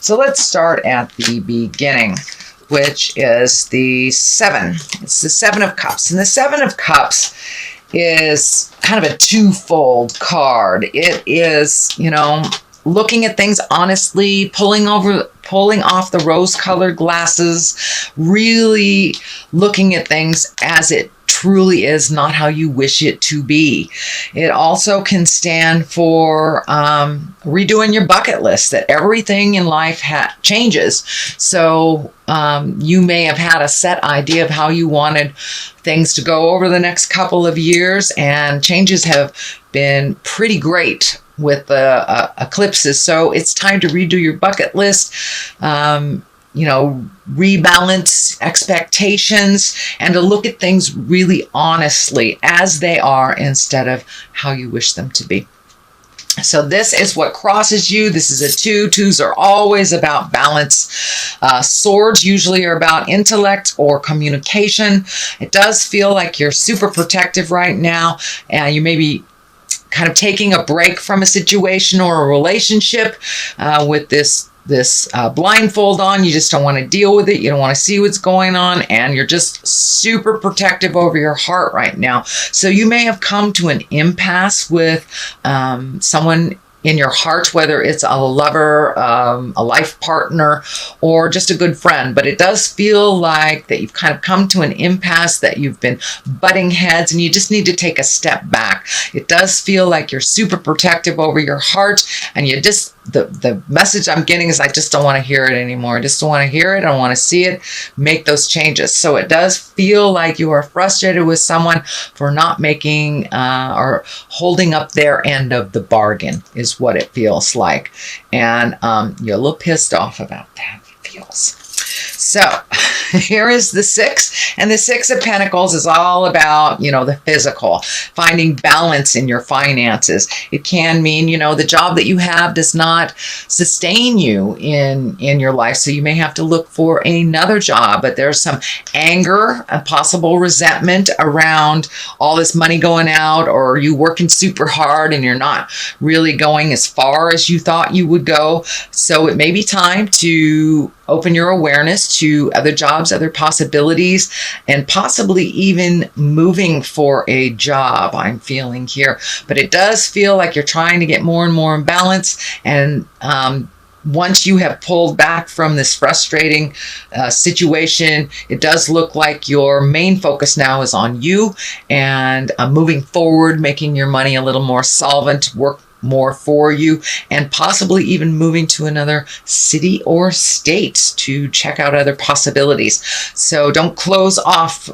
So let's start at the beginning, which is the 7. It's the 7 of Cups. And the 7 of Cups is kind of a twofold card. It is, looking at things honestly, pulling off the rose-colored glasses, really looking at things as it truly is, not how you wish it to be. It also can stand for redoing your bucket list, that everything in life changes. So you may have had a set idea of how you wanted things to go over the next couple of years, and changes have been pretty great with the eclipses. So it's time to redo your bucket list, rebalance expectations, and to look at things really honestly as they are instead of how you wish them to be. So this is what crosses you. This is a 2. 2s are always about balance. Swords usually are about intellect or communication. It does feel like you're super protective right now, and you may be kind of taking a break from a situation or a relationship with this blindfold on. You just don't want to deal with it. You don't want to see what's going on, and you're just super protective over your heart right now. So you may have come to an impasse with someone in your heart, whether it's a lover, a life partner, or just a good friend. But it does feel like that you've kind of come to an impasse, that you've been butting heads, and you just need to take a step back. It does feel like you're super protective over your heart, and you just, the message I'm getting is, I just don't want to hear it anymore. I just don't want to hear it. I don't want to see it. Make those changes. So it does feel like you are frustrated with someone for not making or holding up their end of the bargain, is what it feels like. And you're a little pissed off about that, it feels. So here is the 6, and the 6 of Pentacles is all about, the physical, finding balance in your finances. It can mean, the job that you have does not sustain you in your life, so you may have to look for another job. But there's some anger, a possible resentment around all this money going out, or you working super hard and you're not really going as far as you thought you would go. So it may be time to open your awareness to other jobs, other possibilities, and possibly even moving for a job, I'm feeling here. But it does feel like you're trying to get more and more in balance. And once you have pulled back from this frustrating situation, it does look like your main focus now is on you and moving forward, making your money a little more solvent, work more for you, and possibly even moving to another city or state to check out other possibilities. So don't close off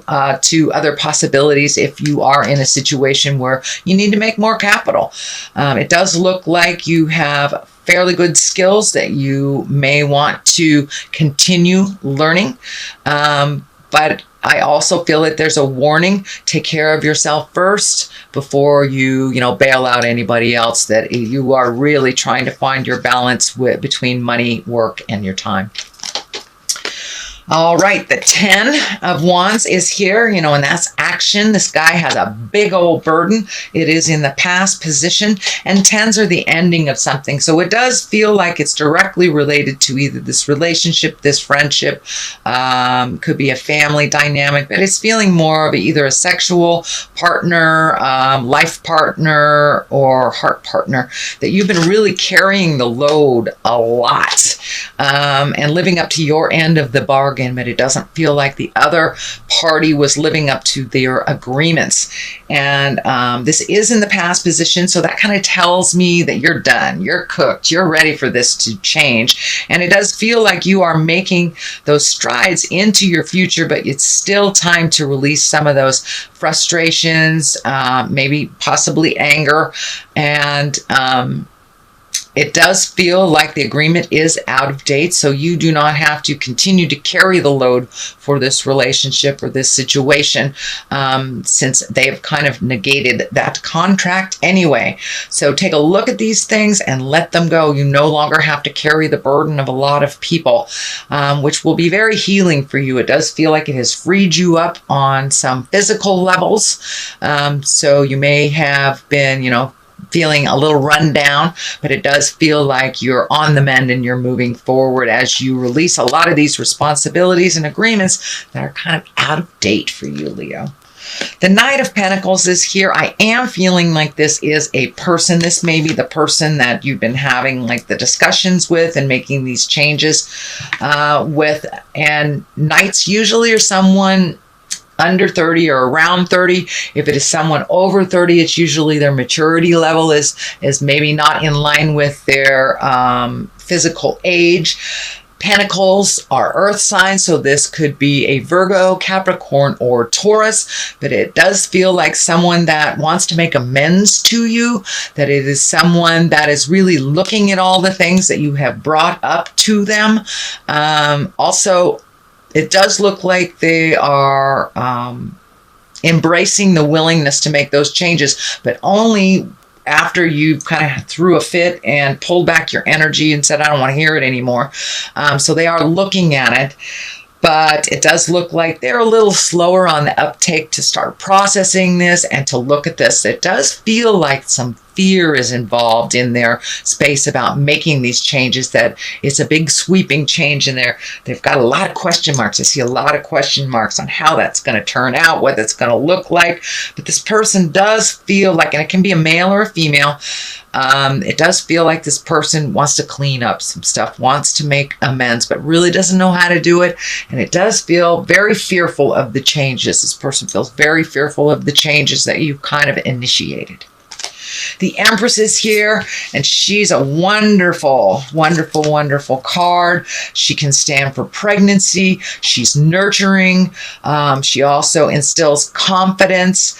to other possibilities if you are in a situation where you need to make more capital. It does look like you have fairly good skills that you may want to continue learning. But I also feel that there's a warning. Take care of yourself first before you, bail out anybody else, that you are really trying to find your balance between money, work, and your time. All right, the 10 of Wands is here, and that's action. This guy has a big old burden. It is in the past position, and 10s are the ending of something. So it does feel like it's directly related to either this relationship, this friendship, could be a family dynamic, but it's feeling more of either a sexual partner, life partner, or heart partner, that you've been really carrying the load a lot, and living up to your end of the bargain. But it doesn't feel like the other party was living up to their agreements. And this is in the past position, so that kind of tells me that you're done, you're cooked, you're ready for this to change. And it does feel like you are making those strides into your future, but it's still time to release some of those frustrations, maybe possibly anger, and it does feel like the agreement is out of date, so you do not have to continue to carry the load for this relationship or this situation, since they've kind of negated that contract anyway. So take a look at these things and let them go. You no longer have to carry the burden of a lot of people, which will be very healing for you. It does feel like it has freed you up on some physical levels. So you may have been, feeling a little run down, but it does feel like you're on the mend and you're moving forward as you release a lot of these responsibilities and agreements that are kind of out of date for you, Leo. The Knight of Pentacles is here. I am feeling like this is a person. This may be the person that you've been having like the discussions with and making these changes with. And Knights usually are someone under 30 or around 30. If it is someone over 30, it's usually their maturity level is maybe not in line with their physical age. Pentacles are earth signs, so this could be a Virgo, Capricorn, or Taurus, but it does feel like someone that wants to make amends to you, that it is someone that is really looking at all the things that you have brought up to them. Also, it does look like they are embracing the willingness to make those changes, but only after you kind of threw a fit and pulled back your energy and said, I don't want to hear it anymore. So they are looking at it, but it does look like they're a little slower on the uptake to start processing this and to look at this. It does feel like some fear is involved in their space about making these changes, that it's a big sweeping change in there. They've got a lot of question marks. I see a lot of question marks on how that's going to turn out, what it's going to look like. But this person does feel like, and it can be a male or a female, it does feel like this person wants to clean up some stuff, wants to make amends, but really doesn't know how to do it. And it does feel very fearful of the changes. This person feels very fearful of the changes that you've kind of initiated. The Empress is here, and she's a wonderful, wonderful, wonderful card. She can stand for pregnancy. She's nurturing. She also instills confidence,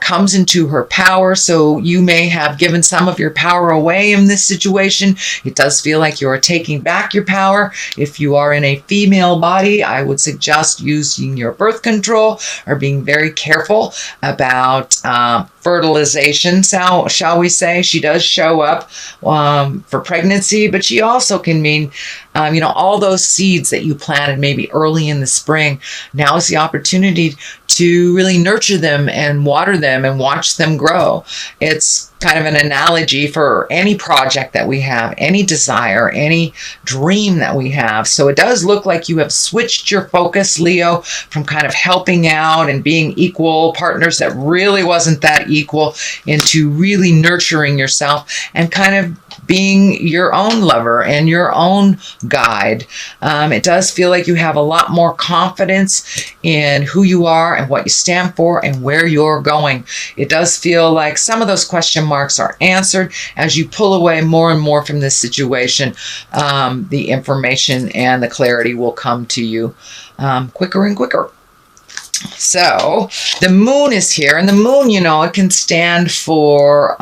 comes into her power. So you may have given some of your power away in this situation. It does feel like you are taking back your power. If you are in a female body, I would suggest using your birth control or being very careful about fertilization, shall we say. She does show up for pregnancy, but she also can mean, all those seeds that you planted maybe early in the spring. Now is the opportunity to really nurture them and water them and watch them grow. It's kind of an analogy for any project that we have, any desire, any dream that we have. So it does look like you have switched your focus, Leo, from kind of helping out and being equal partners that really wasn't that equal, into really nurturing yourself and kind of being your own lover and your own guide. It does feel like you have a lot more confidence in who you are and what you stand for and where you're going. It does feel like some of those question marks are answered as you pull away more and more from this situation. The information and the clarity will come to you quicker and quicker. So the moon is here, and the moon, it can stand for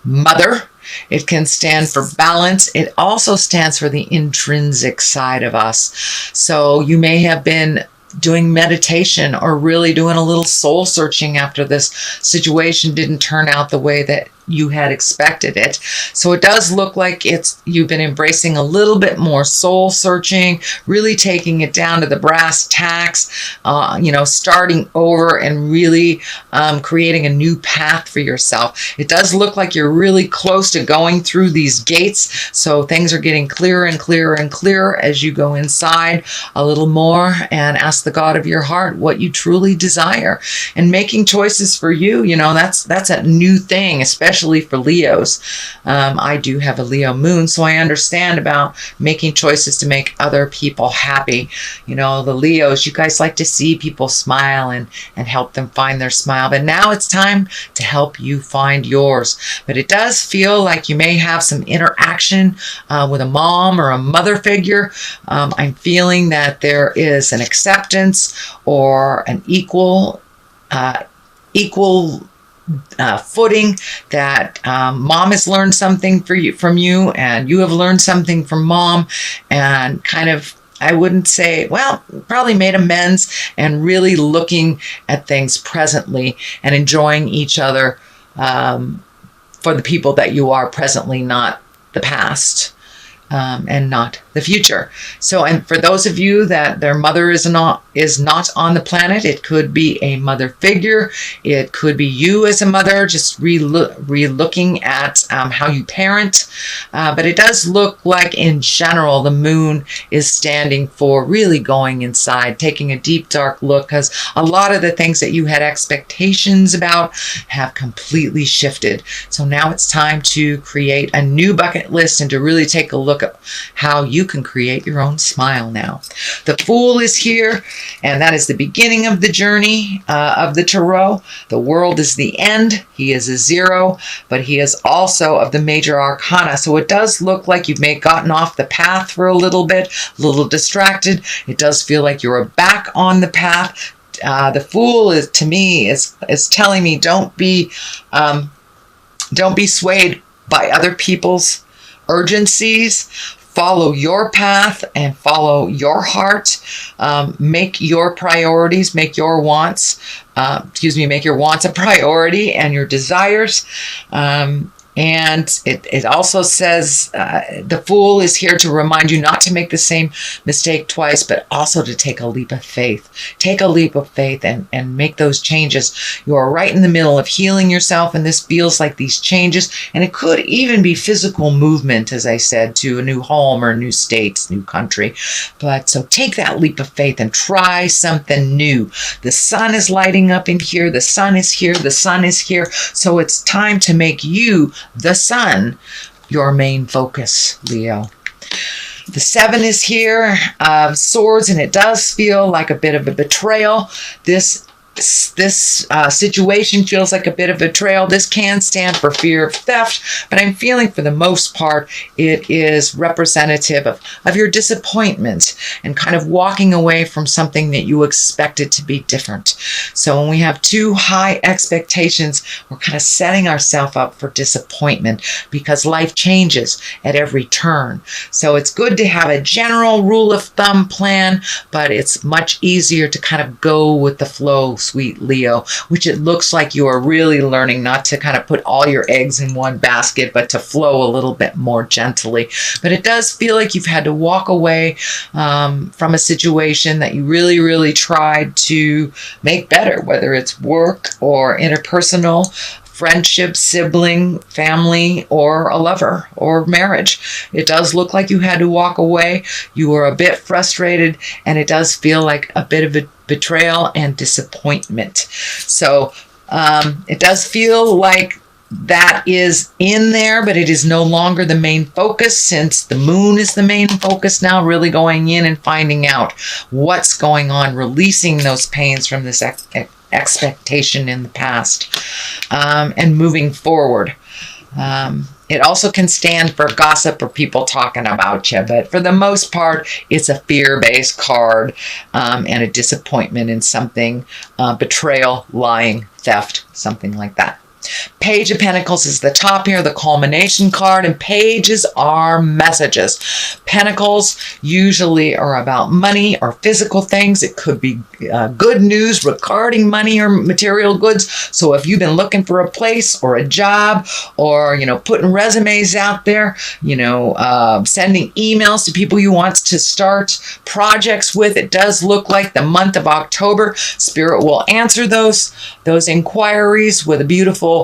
mother. It can stand for balance. It also stands for the intrinsic side of us. So you may have been doing meditation or really doing a little soul searching after this situation didn't turn out the way that you had expected it. So it does look like you've been embracing a little bit more soul searching, really taking it down to the brass tacks, starting over and really creating a new path for yourself. It does look like you're really close to going through these gates. So things are getting clearer and clearer and clearer as you go inside a little more and ask the God of your heart what you truly desire, and making choices for you. That's a new thing, especially for Leos. I do have a Leo moon, so I understand about making choices to make other people happy. The Leos, you guys like to see people smile and help them find their smile. But now it's time to help you find yours. But it does feel like you may have some interaction with a mom or a mother figure. I'm feeling that there is an acceptance or an equal footing, that mom has learned something from you, and you have learned something from mom, and kind of, I wouldn't say, probably made amends and really looking at things presently and enjoying each other for the people that you are presently, not the past. and not the future. So, and for those of you that their mother is not on the planet, it could be a mother figure. It could be you as a mother, just re-looking at how you parent. But it does look like, in general, the moon is standing for really going inside, taking a deep, dark look, because a lot of the things that you had expectations about have completely shifted. So now it's time to create a new bucket list and to really take a look at how you can create your own smile now. The Fool is here, and that is the beginning of the journey of the Tarot. The World is the end. He is a 0, but he is also of the major arcana. So it does look like you've gotten off the path for a little bit, a little distracted. It does feel like you're back on the path. The Fool is, to me, is telling me don't be swayed by other people's urgencies. Follow your path and follow your heart. Make your priorities, make your wants a priority, and your desires. And it also says the Fool is here to remind you not to make the same mistake twice, but also to take a leap of faith. Take a leap of faith and make those changes. You are right in the middle of healing yourself, and this feels like these changes. And it could even be physical movement, as I said, to a new home or a new state, new country. But so take that leap of faith and try something new. The sun is lighting up in here. The sun is here. The sun is here. So it's time to make you, the sun, your main focus, Leo. The 7 is here, swords, and it does feel like a bit of a betrayal. This situation feels like a bit of betrayal. This can stand for fear of theft, but I'm feeling for the most part it is representative of your disappointment and kind of walking away from something that you expected to be different. So when we have too high expectations, we're kind of setting ourselves up for disappointment because life changes at every turn. So it's good to have a general rule of thumb plan, but it's much easier to kind of go with the flow, sweet Leo, which it looks like you are really learning not to kind of put all your eggs in one basket, but to flow a little bit more gently. But it does feel like you've had to walk away from a situation that you really, really tried to make better, whether it's work or interpersonal, friendship, sibling, family, or a lover or marriage. It does look like you had to walk away. You were a bit frustrated, and it does feel like a bit of a betrayal and disappointment. So it does feel like that is in there, but it is no longer the main focus, since the moon is the main focus now, really going in and finding out what's going on, releasing those pains from this expectation in the past, and moving forward. It also can stand for gossip or people talking about you, but for the most part, it's a fear-based card, and a disappointment in something, betrayal, lying, theft, something like that. Page of Pentacles is the top here, the culmination card, and pages are messages. Pentacles usually are about money or physical things. It could be good news regarding money or material goods. So if you've been looking for a place or a job, or, putting resumes out there, sending emails to people you want to start projects with, it does look like the month of October, Spirit will answer those inquiries with a beautiful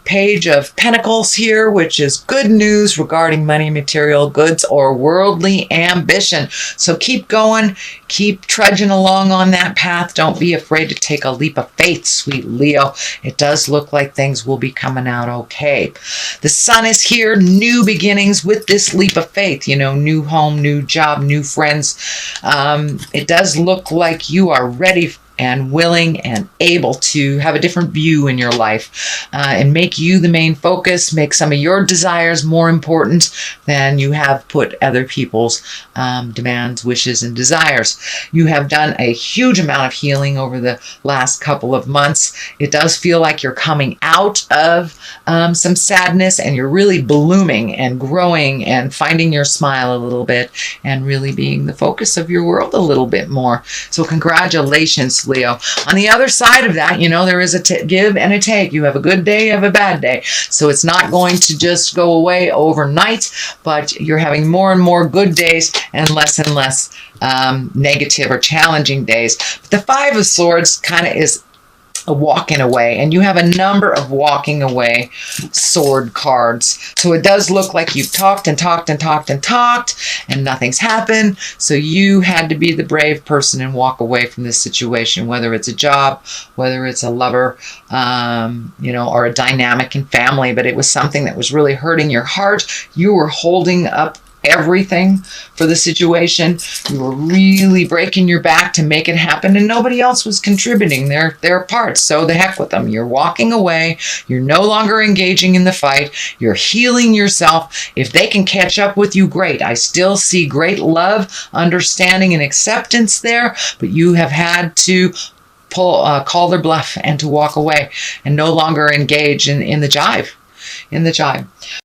page of Pentacles here, which is good news regarding money, material goods, or worldly ambition. So keep going, keep trudging along on that path. Don't be afraid to take a leap of faith, sweet Leo. It does look like things will be coming out okay. The sun is here, new beginnings with this leap of faith, new home, new job, new friends. It does look like you are ready and willing and able to have a different view in your life, and make you the main focus, make some of your desires more important than you have put other people's demands, wishes, and desires. You have done a huge amount of healing over the last couple of months. It does feel like you're coming out of some sadness, and you're really blooming and growing and finding your smile a little bit and really being the focus of your world a little bit more. So congratulations, Aquarius, Leo. On the other side of that, there is a give and a take. You have a good day, you have a bad day. So it's not going to just go away overnight, but you're having more and more good days and less negative or challenging days. But the Five of Swords kind of is a walking away, and you have a number of walking away sword cards. So it does look like you've talked and talked and talked and talked and nothing's happened. So you had to be the brave person and walk away from this situation, whether it's a job, whether it's a lover, or a dynamic in family, but it was something that was really hurting your heart. You were holding up everything for the situation. You were really breaking your back to make it happen, and nobody else was contributing their parts. So the heck with them. You're walking away. You're no longer engaging in the fight. You're healing yourself. If they can catch up with you, great. I still see great love, understanding, and acceptance there, but you have had to call their bluff and to walk away and no longer engage in the jive.